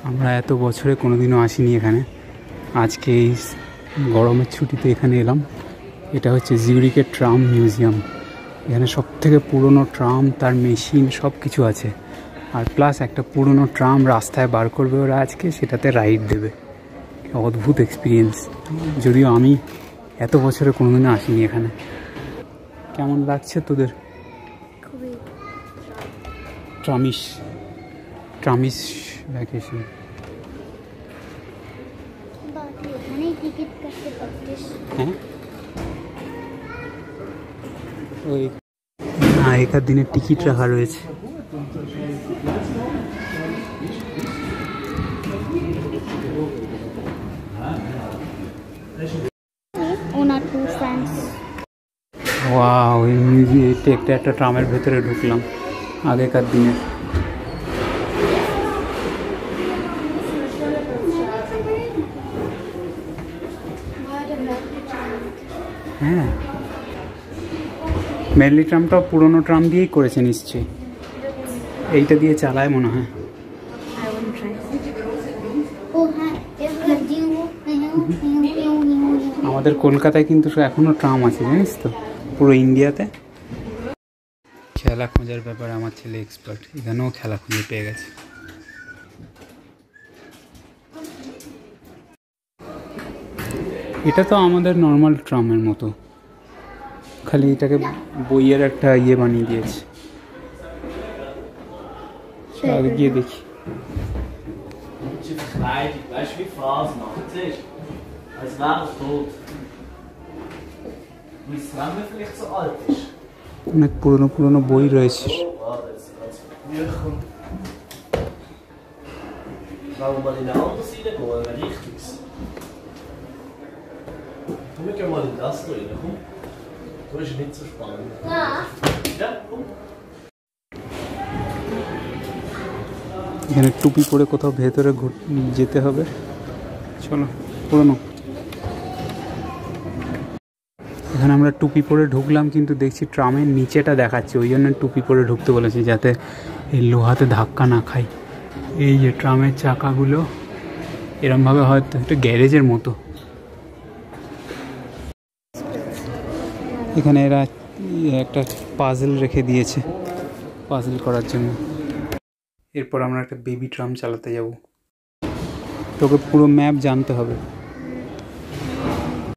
আমরা এত বছরে কোনোদিনও আসিনি এখানে, আজকে এই গরমের ছুটিতে এখানে এলাম। এটা হচ্ছে জিউরিকের ট্রাম মিউজিয়াম। এখানে সব থেকে পুরনো ট্রাম, তার মেশিন সব কিছু আছে। আর প্লাস একটা পুরনো ট্রাম রাস্তায় বার করবে ওরা আজকে, সেটাতে রাইড দেবে। অদ্ভুত এক্সপিরিয়েন্স, যদিও আমি এত বছরে কোনোদিনও আসিনি এখানে। কেমন লাগছে তোদের? ট্রামিস ভ্যাকেশন। হ্যাঁ, ওই আগেকার দিনের টিকিট রাখা রয়েছে। ওয়াও, একটা ট্রামের ভেতরে ঢুকলাম আগেকার দিনের। হ্যাঁ, মেনলি ট্রামটাও পুরোনো ট্রাম দিয়েই করেছে নিশ্চয়ই, এইটা দিয়ে চালায় মনে হয়। আমাদের কলকাতায় কিন্তু এখনো ট্রাম আছে জানিস তো, পুরো ইন্ডিয়াতে। খেলা খোঁজার ব্যাপারে আমার ছেলে এক্সপার্ট, এখানেও খেলা খুঁজে পেয়ে গেছে। এটা তো আমাদের নর্মাল ট্রামের মতো, খালি এটাকে বইয়ের একটা ইয়ে বানিয়ে দিয়েছে। আগে গিয়ে দেখি। অনেক পুরনো পুরনো বই রয়েছে। এখানে টুপি পরে কোথাও ভেতরে যেতে হবে। চলো, পুরনো। এখানে আমরা টুপি পরে ঢুকলাম, কিন্তু দেখছি ট্রামের নিচেটা দেখাচ্ছে, ওই জন্য টুপি পরে ঢুকতে বলেছে, যাতে এই লোহাতে ধাক্কা না খাই। এই যে ট্রামের চাকাগুলো এরমভাবে হয়তো একটা গ্যারেজের মতো। এখানে এরা একটা পাজল রেখে দিয়েছে পাজল করার জন্য। এরপর আমরা একটা বেবি ট্রাম চালাতে যাব। তোকে পুরো ম্যাপ জানতে হবে।